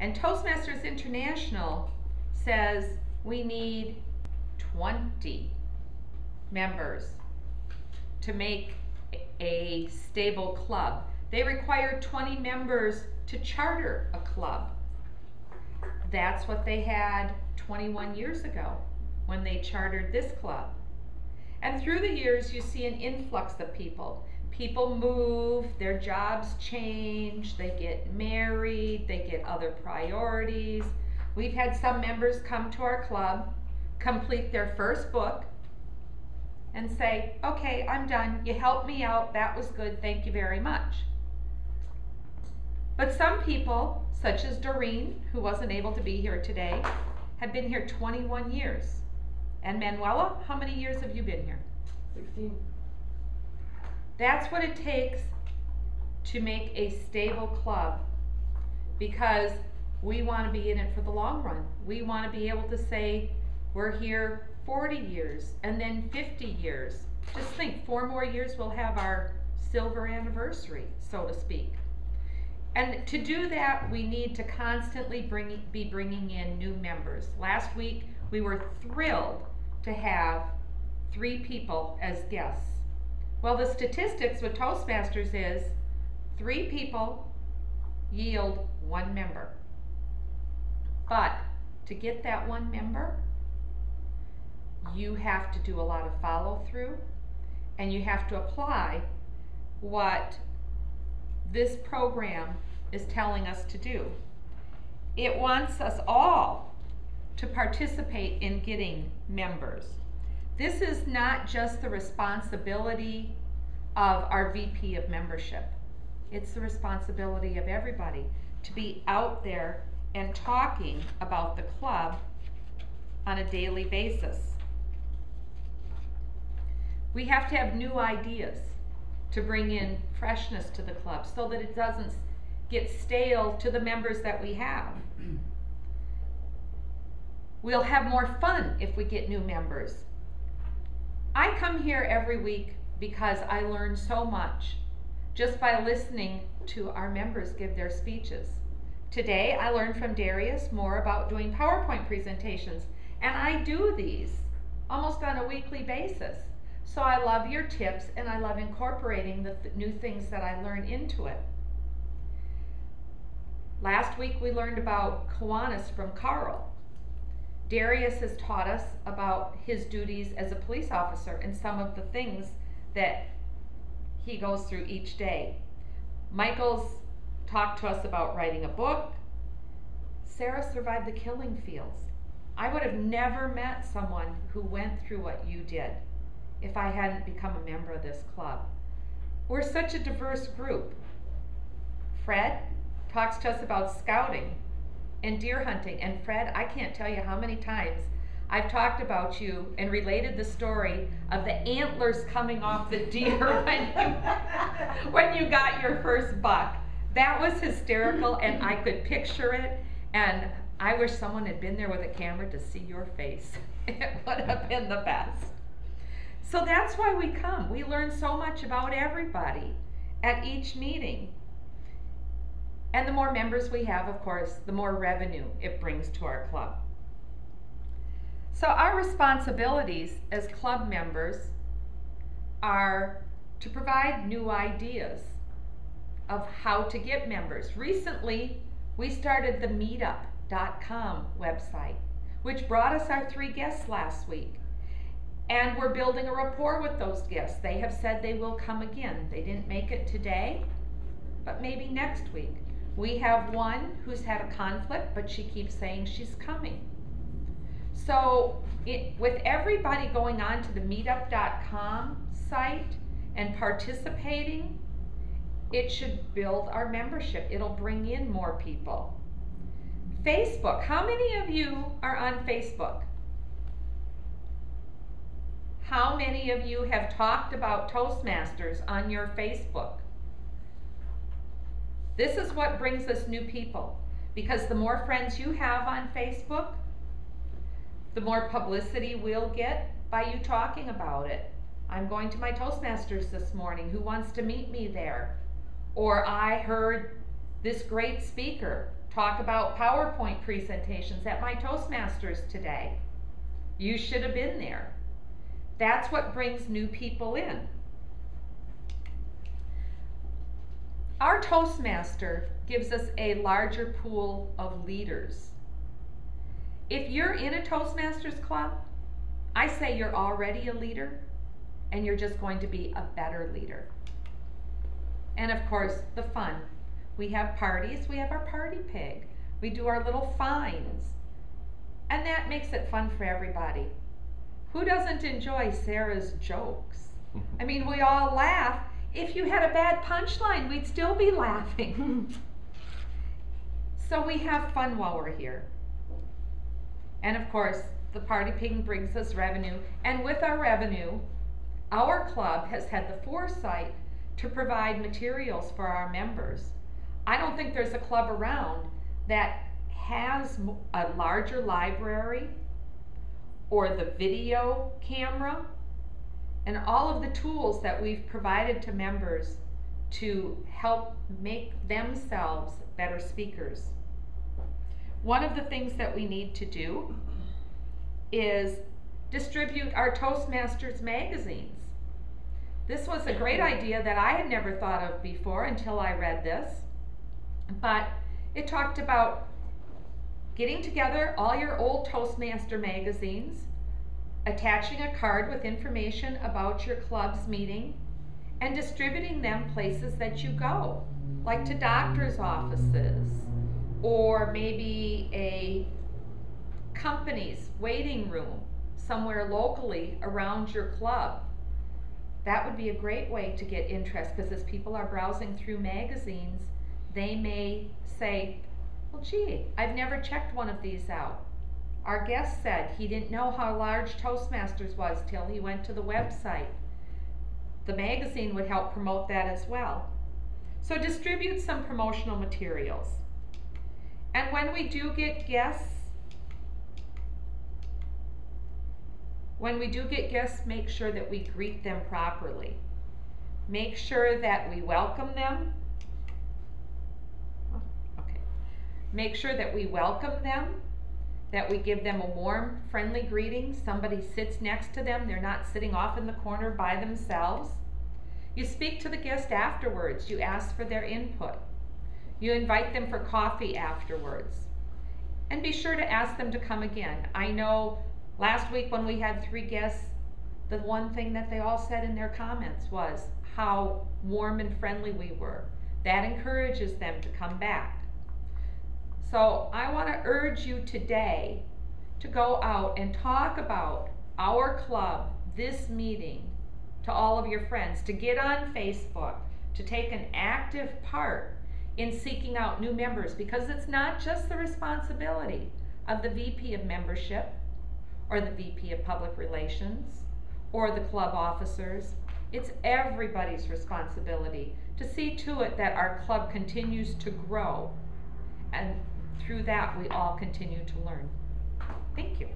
And Toastmasters International says we need 20 members to make a stable club. They require 20 members to charter a club. That's what they had 21 years ago when they chartered this club. And through the years, you see an influx of people. People move, their jobs change, they get married, they get other priorities. We've had some members come to our club, complete their first book, and say, okay, I'm done. You helped me out. That was good. Thank you very much. But some people, such as Doreen, who wasn't able to be here today, have been here 21 years. And Manuela, how many years have you been here? 16. That's what it takes to make a stable club, because we want to be in it for the long run. We want to be able to say we're here 40 years and then 50 years. Just think, 4 more years we'll have our silver anniversary, so to speak. And to do that, we need to constantly be bringing in new members. Last week, we were thrilled to have 3 people as guests. Well, the statistics with Toastmasters is 3 people yield 1 member. But to get that 1 member, you have to do a lot of follow through, and you have to apply what this program is telling us to do. It wants us all to participate in getting members. This is not just the responsibility of our VP of membership. It's the responsibility of everybody to be out there and talking about the club on a daily basis. We have to have new ideas to bring in freshness to the club so that it doesn't get stale to the members that we have. We'll have more fun if we get new members. I come here every week because I learn so much just by listening to our members give their speeches. Today I learned from Darius more about doing PowerPoint presentations, and I do these almost on a weekly basis. So I love your tips, and I love incorporating the new things that I learn into it. Last week we learned about Kiwanis from Carl. Darius has taught us about his duties as a police officer and some of the things that he goes through each day. Michael's talked to us about writing a book. Sarah survived the killing fields. I would have never met someone who went through what you did if I hadn't become a member of this club. We're such a diverse group. Fred talks to us about scouting and deer hunting. And Fred, I can't tell you how many times I've talked about you and related the story of the antlers coming off the deer when you got your first buck. That was hysterical, and I could picture it, and I wish someone had been there with a camera to see your face. It would have been the best. So that's why we come. We learn so much about everybody at each meeting. And the more members we have, of course, the more revenue it brings to our club. So our responsibilities as club members are to provide new ideas of how to get members. Recently, we started the meetup.com website, which brought us our 3 guests last week. And we're building a rapport with those guests. They have said they will come again. They didn't make it today, but maybe next week. We have one who's had a conflict, but she keeps saying she's coming. So with everybody going on to the meetup.com site and participating, it should build our membership. It'll bring in more people. Facebook, how many of you are on Facebook? How many of you have talked about Toastmasters on your Facebook? This is what brings us new people, because the more friends you have on Facebook, the more publicity we'll get by you talking about it. I'm going to my Toastmasters this morning. Who wants to meet me there? Or I heard this great speaker talk about PowerPoint presentations at my Toastmasters today. You should have been there. That's what brings new people in. Our Toastmaster gives us a larger pool of leaders. If you're in a Toastmasters club, I say you're already a leader and you're just going to be a better leader. And of course, the fun. We have parties, we have our party pig. We do our little finds. And that makes it fun for everybody. Who doesn't enjoy Sarah's jokes? I mean, we all laugh. If you had a bad punchline, we'd still be laughing. So we have fun while we're here. And of course, the party pig brings us revenue. And with our revenue, our club has had the foresight to provide materials for our members. I don't think there's a club around that has a larger library or the video camera and all of the tools that we've provided to members to help make themselves better speakers. One of the things that we need to do is distribute our Toastmasters magazines. This was a great idea that I had never thought of before until I read this, but it talked about getting together all your old Toastmaster magazines, attaching a card with information about your club's meeting, and distributing them places that you go, like to doctor's offices, or maybe a company's waiting room somewhere locally around your club. That would be a great way to get interest, because as people are browsing through magazines, they may say, well, gee, I've never checked one of these out. Our guest said he didn't know how large Toastmasters was till he went to the website. The magazine would help promote that as well. So distribute some promotional materials. And when we do get guests, make sure that we greet them properly. Make sure that we welcome them. Make sure that we welcome them, that we give them a warm, friendly greeting. Somebody sits next to them. They're not sitting off in the corner by themselves. You speak to the guest afterwards. You ask for their input. You invite them for coffee afterwards. And be sure to ask them to come again. I know last week when we had 3 guests, the one thing that they all said in their comments was how warm and friendly we were. That encourages them to come back. So I want to urge you today to go out and talk about our club, this meeting, to all of your friends, to get on Facebook, to take an active part in seeking out new members, because it's not just the responsibility of the VP of membership or the VP of public relations or the club officers. It's everybody's responsibility to see to it that our club continues to grow, and through that we all continue to learn. Thank you.